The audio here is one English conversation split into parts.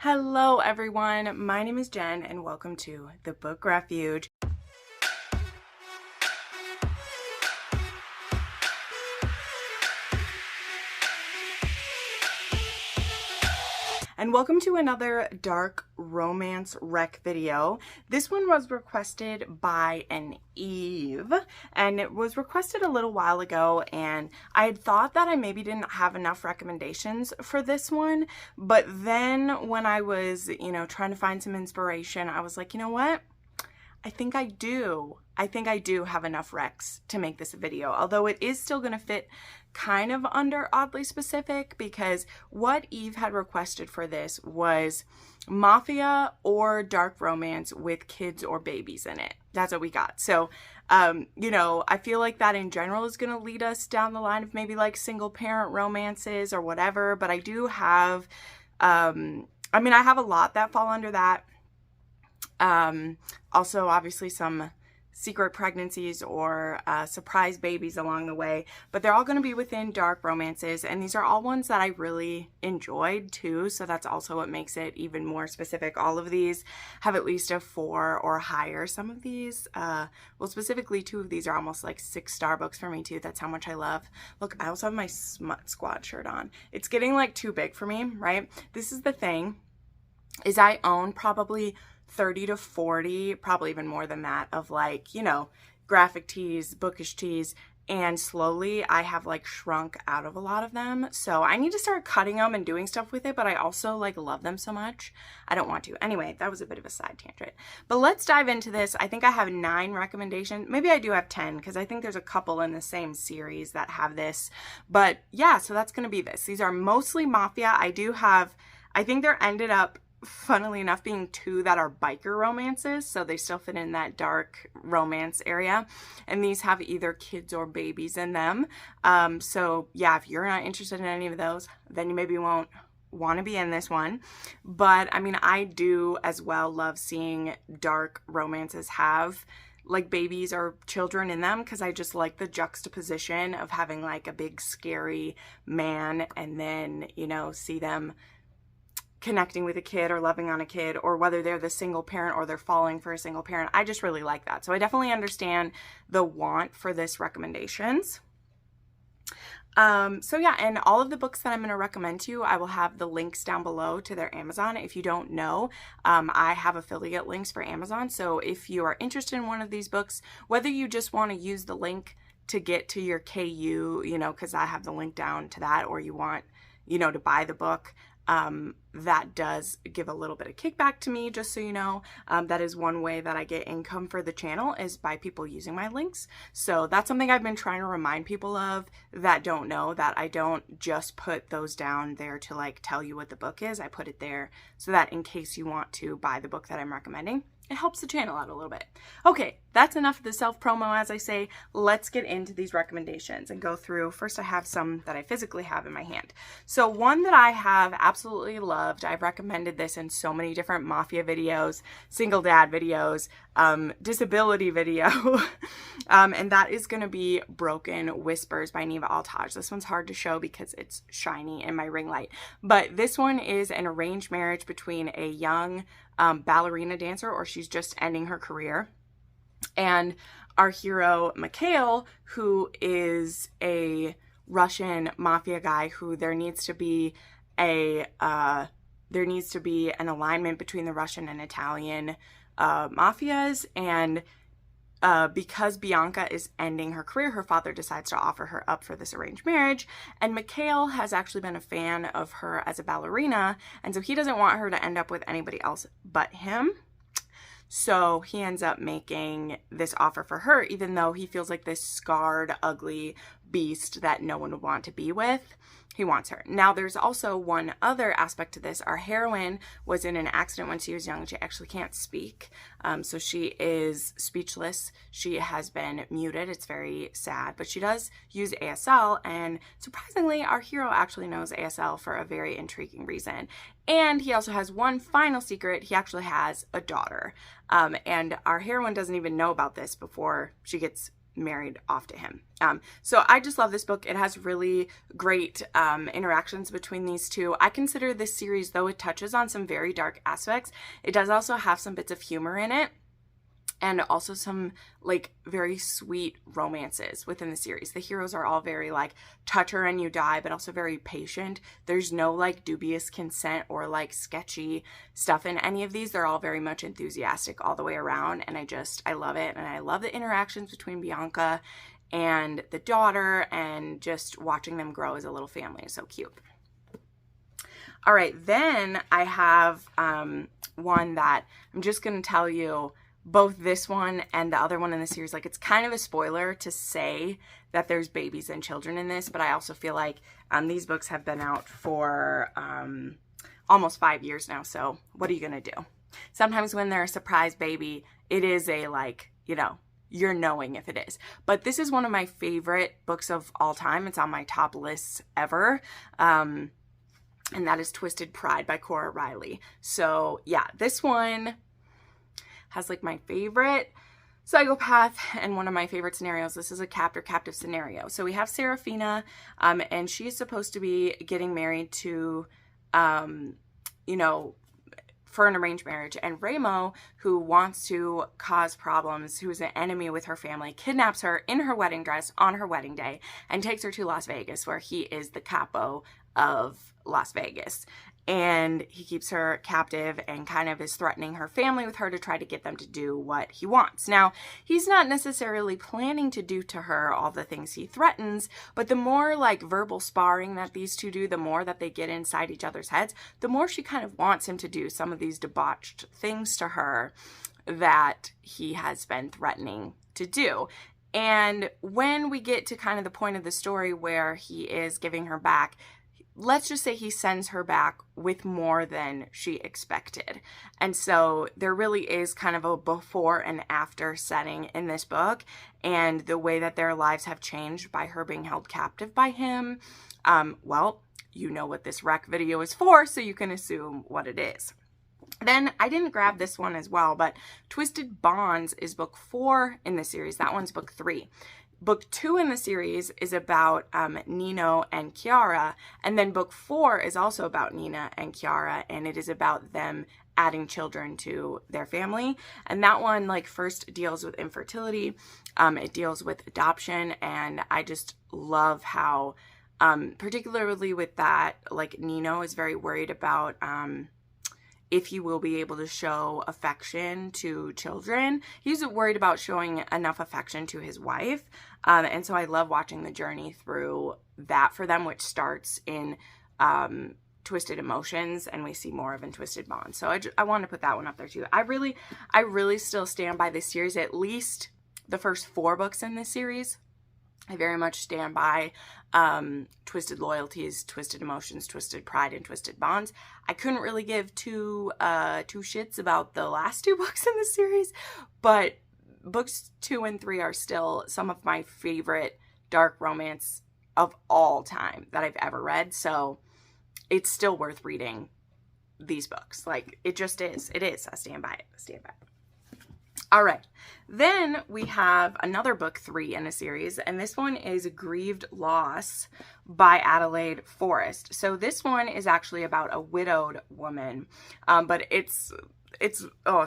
Hello everyone, my name is Jen and welcome to the Book Refuge. And welcome to another dark romance rec video. This one was requested by an Eve, and it was requested a little while ago, and I had thought that I maybe didn't have enough recommendations for this one, but then when I was, trying to find some inspiration, I was like, you know what? I think I do have enough recs to make this a video, although it is still going to fit kind of under oddly specific, because what Eve had requested for this was Mafia or dark romance with kids or babies in it. That's what we got. So, I feel like that in general is going to lead us down the line of maybe like single parent romances or whatever, but I do have, I have a lot that fall under that. Also, obviously, some secret pregnancies or surprise babies along the way, but they're all going to be within dark romances, and these are all ones that I really enjoyed too, so that's also what makes it even more specific. All of these have at least a 4 or higher. Some of these, specifically 2 of these are almost like 6-star books for me too. That's how much I love. Look, I also have my Smut Squad shirt on. It's getting like too big for me, right? This is the thing, is I own probably 30 to 40, probably even more than that, of like, graphic tees, bookish tees, and slowly I have like shrunk out of a lot of them. So I need to start cutting them and doing stuff with it, but I also like love them so much. I don't want to. Anyway, that was a bit of a side tangent. But let's dive into this. I think I have 9 recommendations. Maybe I do have 10 because I think there's a couple in the same series that have this. But yeah, so that's going to be this. These are mostly Mafia. I think there ended up, funnily enough, being 2 that are biker romances, so they still fit in that dark romance area, and these have either kids or babies in them. So yeah, if you're not interested in any of those, then you maybe won't want to be in this one. But I do as well love seeing dark romances have like babies or children in them, because I just like the juxtaposition of having like a big scary man and then see them connecting with a kid or loving on a kid, or whether they're the single parent or they're falling for a single parent. I just really like that. So I definitely understand the want for this recommendations. So yeah, and all of the books that I'm going to recommend to you, I will have the links down below to their Amazon. If you don't know, I have affiliate links for Amazon. So if you are interested in one of these books, whether you just want to use the link to get to your KU, because I have the link down to that, or you want, to buy the book, that does give a little bit of kickback to me, just so you know. That is one way that I get income for the channel, is by people using my links. So that's something I've been trying to remind people of that don't know, that I don't just put those down there to like tell you what the book is. I put it there so that in case you want to buy the book that I'm recommending, it helps the channel out a little bit. Okay, that's enough of the self-promo, as I say. Let's get into these recommendations and go through. First, I have some that I physically have in my hand. So one that I have absolutely loved, I've recommended this in so many different Mafia videos, single dad videos, disability video, and that is going to be Broken Whispers by Neva Altaj. This one's hard to show because it's shiny in my ring light, but this one is an arranged marriage between a young ballerina dancer, or she's just ending her career, and our hero Mikhail, who is a Russian mafia guy, who there needs to be an alignment between the Russian and Italian mafias, and because Bianca is ending her career, her father decides to offer her up for this arranged marriage, and Mikhail has actually been a fan of her as a ballerina, and so he doesn't want her to end up with anybody else but him. So he ends up making this offer for her, even though he feels like this scarred, ugly beast that no one would want to be with. He wants her. Now, there's also one other aspect to this. Our heroine was in an accident when she was young. She actually can't speak. So she is speechless. She has been muted. It's very sad, but she does use ASL. And surprisingly, our hero actually knows ASL for a very intriguing reason. And he also has one final secret. He actually has a daughter. And our heroine doesn't even know about this before she gets married off to him. So I just love this book. It has really great interactions between these two. I consider this series, though it touches on some very dark aspects, it does also have some bits of humor in it. And also some like very sweet romances within the series. The heroes are all very like touch her and you die, but also very patient. There's no like dubious consent or like sketchy stuff in any of these. They're all very much enthusiastic all the way around. And I love it. And I love the interactions between Bianca and the daughter, and just watching them grow as a little family is so cute. All right, then I have one that I'm just going to tell you, both this one and the other one in the series, like it's kind of a spoiler to say that there's babies and children in this, but I also feel like these books have been out for almost 5 years now, so what are you going to do? Sometimes when they're a surprise baby, it is a like, you know, you're knowing if it is. But this is one of my favorite books of all time. It's on my top lists ever. And that is Twisted Pride by Cora Riley. So yeah, this one has like my favorite psychopath and one of my favorite scenarios. This is a captor-captive scenario. So we have Serafina, and she's supposed to be getting married to, you know, for an arranged marriage. And Ramo, who wants to cause problems, who is an enemy with her family, kidnaps her in her wedding dress on her wedding day and takes her to Las Vegas, where he is the capo of Las Vegas. And he keeps her captive and kind of is threatening her family with her to try to get them to do what he wants. Now, he's not necessarily planning to do to her all the things he threatens, but the more like verbal sparring that these two do, the more that they get inside each other's heads, the more she kind of wants him to do some of these debauched things to her that he has been threatening to do. And when we get to kind of the point of the story where he is giving her back, let's just say he sends her back with more than she expected. And so there really is kind of a before and after setting in this book, and the way that their lives have changed by her being held captive by him. Well, you know what this rec video is for, so you can assume what it is. Then I didn't grab this one as well, but Twisted Bonds is book 4 in the series. That one's book 3. Book 2 in the series is about Nino and Chiara, and then book 4 is also about Nina and Chiara, and it is about them adding children to their family. And that one like first deals with infertility, it deals with adoption, and I just love how particularly with that, like Nino is very worried about if he will be able to show affection to children. He's worried about showing enough affection to his wife. And so I love watching the journey through that for them, which starts in Twisted Emotions, and we see more of in Twisted Bonds. So I want to put that one up there too. I really still stand by this series, at least the first 4 books in this series. I very much stand by Twisted Loyalties, Twisted Emotions, Twisted Pride, and Twisted Bonds. I couldn't really give two shits about the last 2 books in the series, but books 2 and 3 are still some of my favorite dark romance of all time that I've ever read. So it's still worth reading these books. Like, it just is. It is. I stand by it. I stand by it. All right, then we have another book 3 in a series, and this one is Grieved Loss by Adelaide Forrest. So this one is actually about a widowed woman, but it's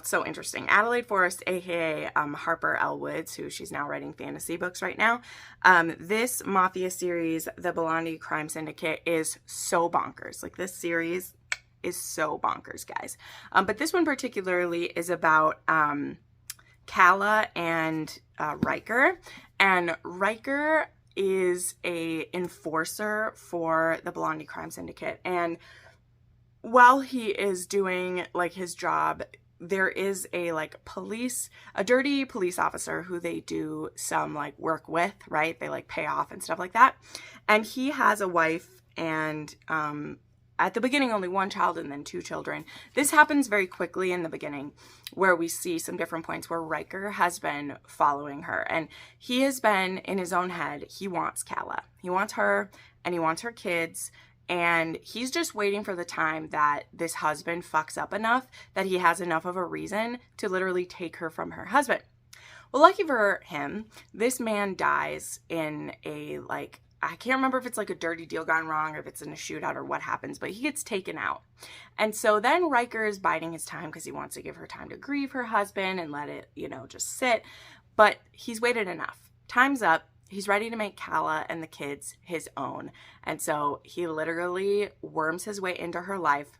so interesting. Adelaide Forrest, aka Harper L. Woods, who she's now writing fantasy books right now. This Mafia series, The Blondie Crime Syndicate, is so bonkers. Like, this series is so bonkers, guys. But this one particularly is about Kala and Riker, and Riker is a enforcer for the Blondie Crime Syndicate, and while he is doing like his job, there is a dirty police officer who they do some like work with, right? They like pay off and stuff like that, and he has a wife and at the beginning, only 1 child and then 2 children. This happens very quickly in the beginning, where we see some different points where Riker has been following her. And he has been, in his own head, he wants Kala. He wants her, and he wants her kids. And he's just waiting for the time that this husband fucks up enough that he has enough of a reason to literally take her from her husband. Well, lucky for him, this man dies in a, like, I can't remember if it's like a dirty deal gone wrong or if it's in a shootout or what happens, but he gets taken out. And so then Riker is biding his time because he wants to give her time to grieve her husband and let it, you know, just sit. But he's waited enough. Time's up. He's ready to make Calla and the kids his own. And so he literally worms his way into her life,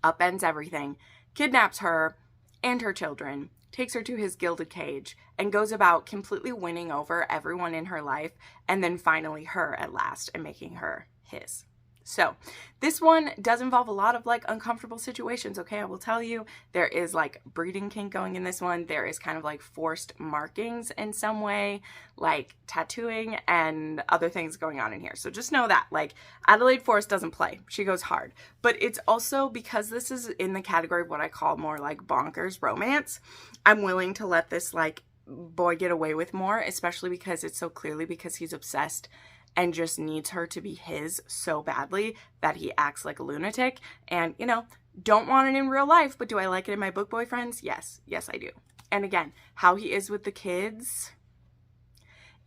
upends everything, kidnaps her and her children, takes her to his gilded cage, and goes about completely winning over everyone in her life, and then finally her at last, and making her his. So this one does involve a lot of like uncomfortable situations, okay? I will tell you, there is like breeding kink going in this one. There is kind of like forced markings in some way, like tattooing and other things going on in here. So just know that, like, Adelaide Forrest doesn't play. She goes hard. But it's also, because this is in the category of what I call more like bonkers romance, I'm willing to let this like boy get away with more, especially because it's so clearly because he's obsessed and just needs her to be his so badly that he acts like a lunatic. And, you know, don't want it in real life, but do I like it in my book boyfriends? Yes. Yes, I do. And again, how he is with the kids,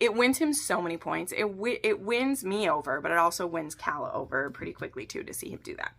it wins him so many points. It wins me over, but it also wins Calla over pretty quickly too, to see him do that.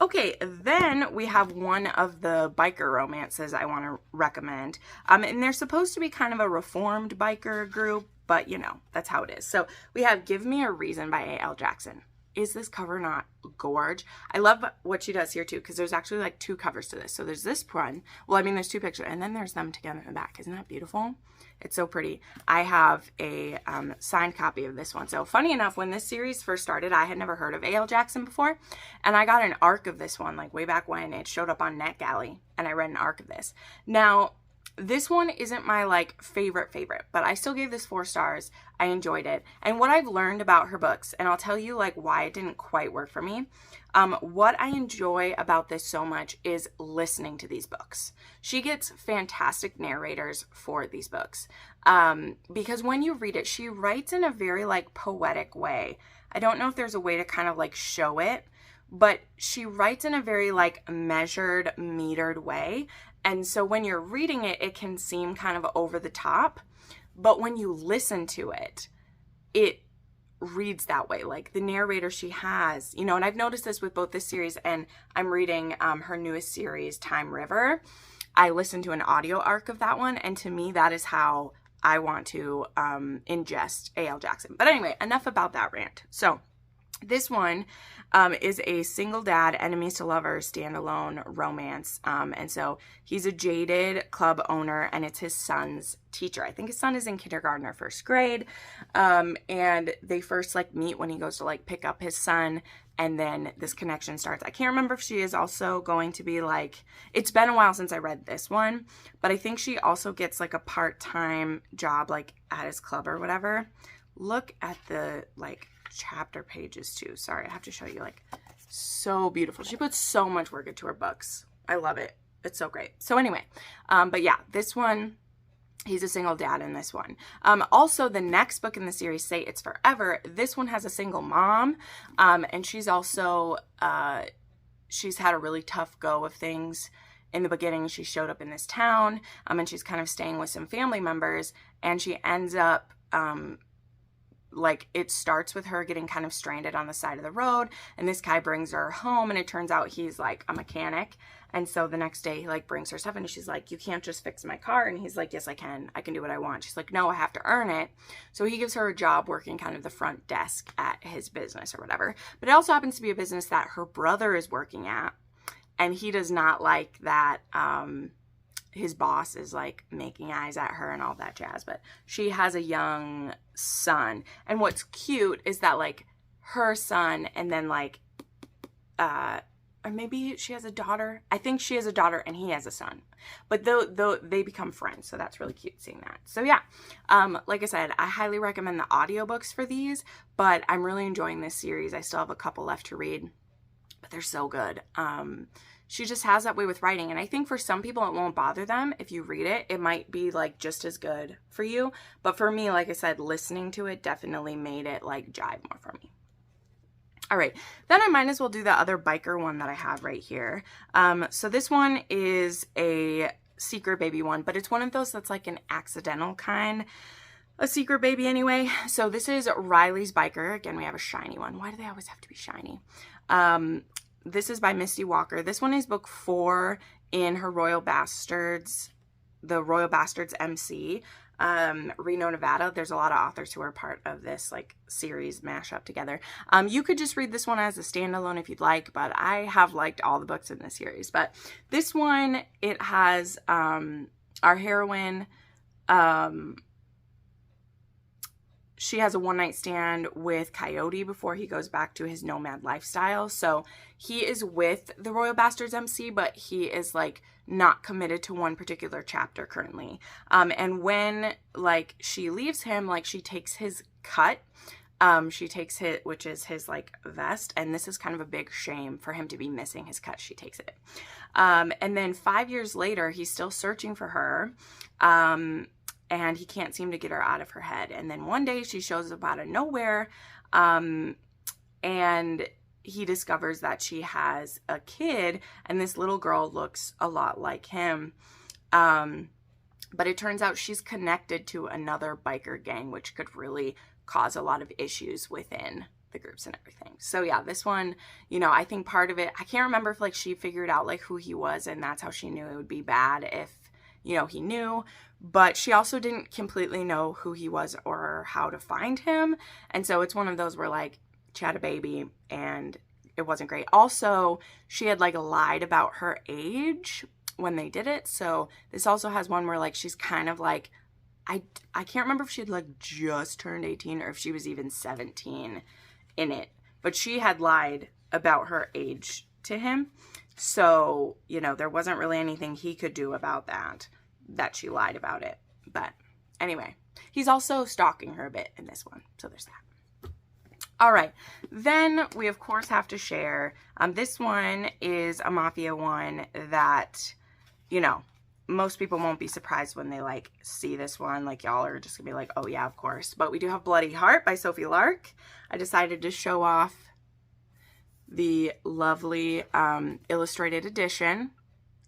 Okay, then we have one of the biker romances I want to recommend. And they're supposed to be kind of a reformed biker group, but you know, that's how it is. So we have Give Me a Reason by A.L. Jackson. Is this cover not gorge? I love what she does here too, because there's actually like two covers to this. So there's this one. Well, I mean, there's two pictures, and then there's them together in the back. Isn't that beautiful? It's so pretty. I have a signed copy of this one. So funny enough, when this series first started, I had never heard of A.L. Jackson before, and I got an arc of this one like way back when. It showed up on NetGalley, and I read an arc of this. Now, this one isn't my like favorite, but I still gave this 4 stars. I enjoyed it. And what I've learned about her books, and I'll tell you like why it didn't quite work for me. What I enjoy about this so much is listening to these books. She gets fantastic narrators for these books. Because when you read it, she writes in a very like poetic way. I don't know if there's a way to kind of like show it, but she writes in a very like measured, metered way. And so when you're reading it, it can seem kind of over the top, but when you listen to it, it reads that way. Like the narrator she has, you know, and I've noticed this with both this series and I'm reading her newest series, Time River. I listened to an audio arc of that one, and to me, that is how I want to ingest A.L. Jackson. But anyway, enough about that rant. So this one is a single dad, enemies to lovers, standalone romance. And so he's a jaded club owner, and it's his son's teacher. I think his son is in kindergarten or first grade. And they first like meet when he goes to like pick up his son, and then this connection starts. I can't remember if she is also going to be like, it's been a while since I read this one, but I think she also gets like a part-time job like at his club or whatever. Look at the like chapter pages too. Sorry, I have to show you, like, so beautiful. She puts so much work into her books. I love it. It's so great. So anyway, but yeah, this one, he's a single dad in this one. Also, the next book in the series, Say It's Forever, this one has a single mom, and she's also, she's had a really tough go of things. In the beginning, she showed up in this town, and she's kind of staying with some family members, and she ends up, like, it starts with her getting kind of stranded on the side of the road, and this guy brings her home, and it turns out he's like a mechanic. And so the next day he like brings her stuff, and she's like, you can't just fix my car. And he's like, yes, I can do what I want. She's like, no, I have to earn it. So he gives her a job working kind of the front desk at his business or whatever. But it also happens to be a business that her brother is working at, and he does not like that his boss is like making eyes at her and all that jazz. But she has a young son, and what's cute is that like her son, and then like or maybe she has a daughter. I think she has a daughter and he has a son, but though they become friends, so that's really cute seeing that. So yeah, like I said, I highly recommend the audiobooks for these, but I'm really enjoying this series. I still have a couple left to read, but they're so good. She just has that way with writing, and I think for some people it won't bother them if you read it. It might be like just as good for you, but for me, like I said, listening to it definitely made it like jive more for me. All right, then I might as well do the other biker one that I have right here. So this one is a secret baby one, but it's one of those that's like an accidental kind a secret baby anyway. So this is Riley's Biker. Again, we have a shiny one. Why do they always have to be shiny? This is by Misty Walker. This one is book 4 in her Royal Bastards, the Royal Bastards MC, Reno, Nevada. There's a lot of authors who are part of this like series mashup together. You could just read this one as a standalone if you'd like, but I have liked all the books in this series. But this one, it has our heroine, she has a one-night stand with Coyote before he goes back to his nomad lifestyle. So he is with the Royal Bastards MC, but he is like not committed to one particular chapter currently. And when like she leaves him, like she takes his cut, she takes it, which is his like vest. And this is kind of a big shame for him to be missing his cut. She takes it. And then 5 years later, he's still searching for her. And he can't seem to get her out of her head. And then one day she shows up out of nowhere, and he discovers that she has a kid, and this little girl looks a lot like him. But it turns out she's connected to another biker gang, which could really cause a lot of issues within the groups and everything. So yeah, this one, you know, I think part of it, I can't remember if like she figured out like who he was and that's how she knew it would be bad if, you know, he knew, but she also didn't completely know who he was or how to find him. And so it's one of those where like she had a baby and it wasn't great. Also, she had like lied about her age when they did it. So this also has one where like she's kind of like, I can't remember if she had like just turned 18 or if she was even 17 in it, but she had lied about her age to him. So, you know, there wasn't really anything he could do about that she lied about it. But anyway, he's also stalking her a bit in this one. So there's that. All right. Then we, of course, have to share. This one is a Mafia one that, you know, most people won't be surprised when they, like, see this one. Like, y'all are just going to be like, oh, yeah, of course. But we do have Bloody Heart by Sophie Lark. I decided to show off the lovely illustrated edition.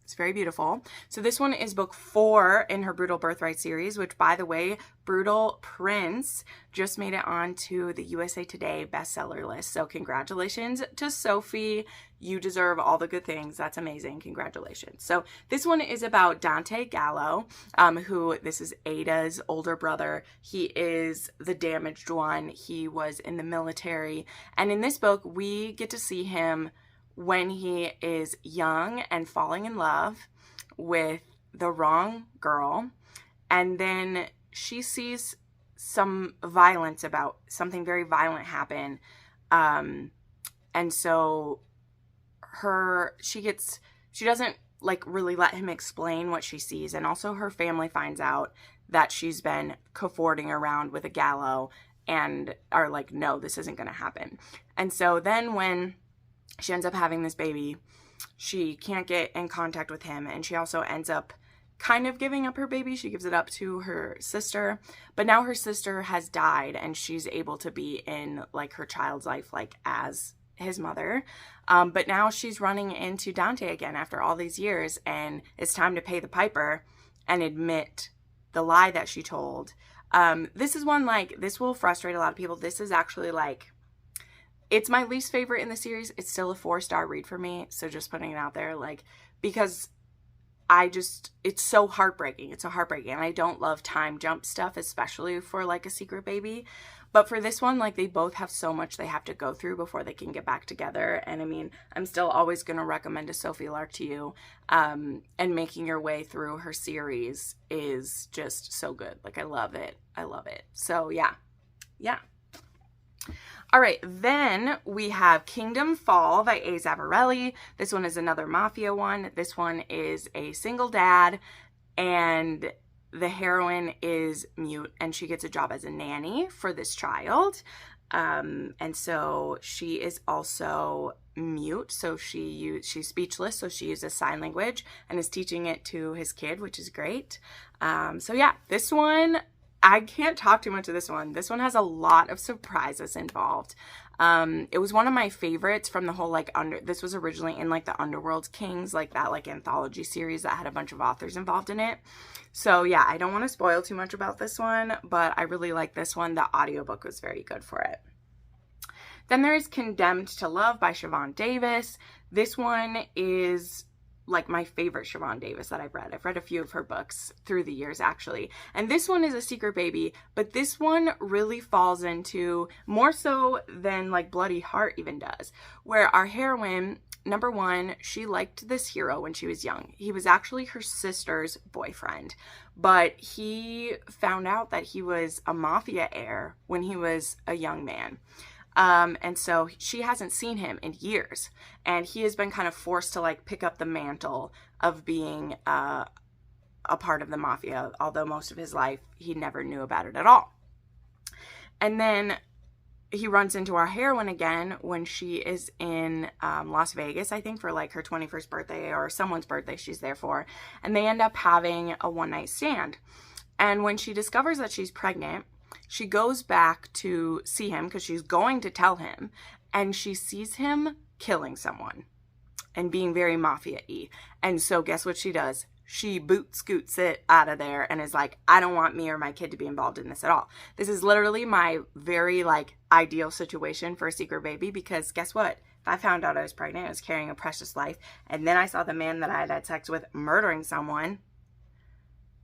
It's very beautiful. So this one is book 4 in her Brutal Birthright series, which, by the way, Brutal Prince just made it onto the USA Today bestseller list. So congratulations to Sophie. You deserve all the good things. That's amazing. Congratulations. So this one is about Dante Gallo, who, this is Ada's older brother. He is the damaged one. He was in the military. And in this book, we get to see him when he is young and falling in love with the wrong girl. And then she sees some violence, about something very violent happen. And so she doesn't like really let him explain what she sees. And also her family finds out that she's been cavorting around with a Gallo and are like, no, this isn't going to happen. And so then when she ends up having this baby, she can't get in contact with him, and she also ends up kind of giving up her baby. She gives it up to her sister, but now her sister has died and she's able to be in like her child's life, like as his mother. But now she's running into Dante again after all these years, and it's time to pay the piper and admit the lie that she told. This is one, like, this will frustrate a lot of people. This is actually like, it's my least favorite in the series. It's still a 4-star read for me. So just putting it out there, like, because it's so heartbreaking. It's so heartbreaking. And I don't love time jump stuff, especially for like a secret baby. But for this one, like, they both have so much they have to go through before they can get back together. And I mean, I'm still always going to recommend a Sophie Lark to you. And making your way through her series is just so good. Like, I love it. I love it. So yeah. Yeah. All right, then we have Kingdom Fall by A. Zavarelli. This one is another Mafia one. This one is a single dad, and the heroine is mute, and she gets a job as a nanny for this child. And so she is also mute, so she's speechless, so she uses sign language and is teaching it to his kid, which is great. So yeah, this one, I can't talk too much of this one. This one has a lot of surprises involved. It was one of my favorites from the whole, like, this was originally in, like, the Underworld Kings, like, that, like, anthology series that had a bunch of authors involved in it. So, yeah, I don't want to spoil too much about this one, but I really like this one. The audiobook was very good for it. Then there's Condemned to Love by Siobhan Davis. This one is like my favorite Siobhan Davis that I've read. I've read a few of her books through the years, actually. And this one is a secret baby, but this one really falls into, more so than like Bloody Heart even does, where our heroine, number one, she liked this hero when she was young. He was actually her sister's boyfriend, but he found out that he was a Mafia heir when he was a young man. And so she hasn't seen him in years, and he has been kind of forced to like pick up the mantle of being a part of the Mafia, although most of his life he never knew about it at all. And then he runs into our heroine again when she is in Las Vegas, I think, for like her 21st birthday or someone's birthday she's there for, and they end up having a one-night stand. And when she discovers that she's pregnant, she goes back to see him because she's going to tell him, and she sees him killing someone and being very Mafia-y. And so guess what she does? She scoots it out of there and is like, I don't want me or my kid to be involved in this at all. This is literally my very like ideal situation for a secret baby, because guess what? If I found out I was pregnant, I was carrying a precious life, and then I saw the man that I had sex with murdering someone,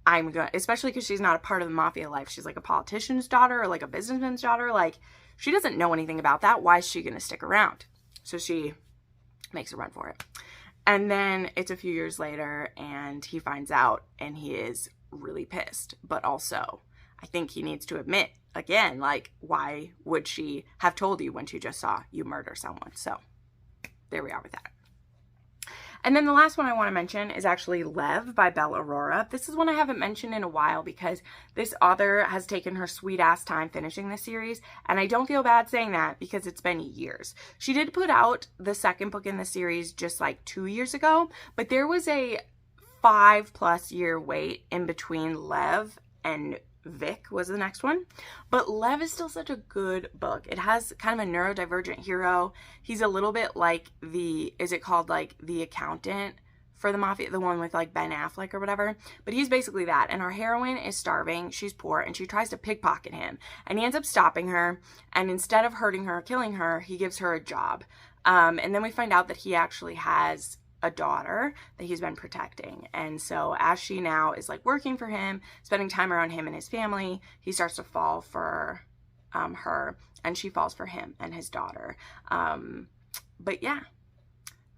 I'm going to, especially because she's not a part of the Mafia life. She's like a politician's daughter or like a businessman's daughter. Like, she doesn't know anything about that. Why is she going to stick around? So she makes a run for it. And then it's a few years later and he finds out and he is really pissed. But also, I think he needs to admit, again, like, why would she have told you when she just saw you murder someone? So there we are with that. And then the last one I want to mention is actually Lev by Belle Aurora. This is one I haven't mentioned in a while because this author has taken her sweet ass time finishing this series, and I don't feel bad saying that because it's been years. She did put out the second book in the series just like 2 years ago, but there was a 5+ year wait in between Lev and Vic was the next one. But Lev is still such a good book. It has kind of a neurodivergent hero. He's a little bit like is it called like The Accountant for the Mafia, the one with like Ben Affleck or whatever? But he's basically that. And our heroine is starving, she's poor, and she tries to pickpocket him. And he ends up stopping her, and instead of hurting her or killing her, he gives her a job. And then we find out that he actually has a daughter that he's been protecting. And so as she now is like working for him, spending time around him and his family, he starts to fall for her, and she falls for him and his daughter. But yeah,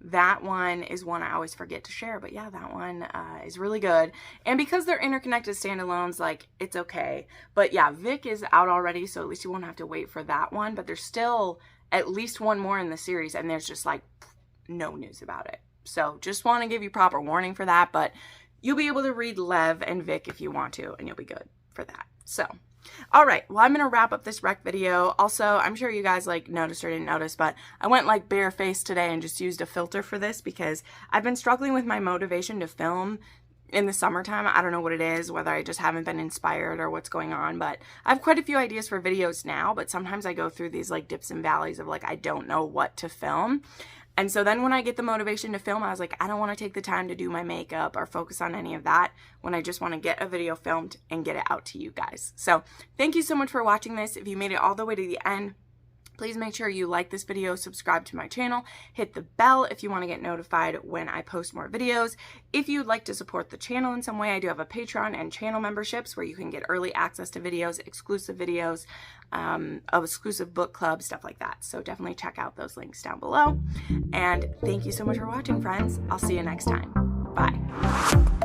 that one is one I always forget to share. But yeah, that one is really good. And because they're interconnected standalones, like, it's okay. But yeah, Vic is out already, so at least you won't have to wait for that one. But there's still at least one more in the series, and there's just like no news about it. So just want to give you proper warning for that, but you'll be able to read Lev and Vic if you want to, and you'll be good for that. So, all right, well, I'm going to wrap up this rec video. Also, I'm sure you guys like noticed or didn't notice, but I went like barefaced today and just used a filter for this because I've been struggling with my motivation to film in the summertime. I don't know what it is, whether I just haven't been inspired or what's going on, but I have quite a few ideas for videos now, but sometimes I go through these like dips and valleys of like, I don't know what to film. And so then when I get the motivation to film, I was like, I don't want to take the time to do my makeup or focus on any of that when I just want to get a video filmed and get it out to you guys. So thank you so much for watching this. If you made it all the way to the end, please make sure you like this video, subscribe to my channel, hit the bell if you want to get notified when I post more videos. If you'd like to support the channel in some way, I do have a Patreon and channel memberships where you can get early access to videos, exclusive book clubs, stuff like that. So definitely check out those links down below. And thank you so much for watching, friends. I'll see you next time. Bye.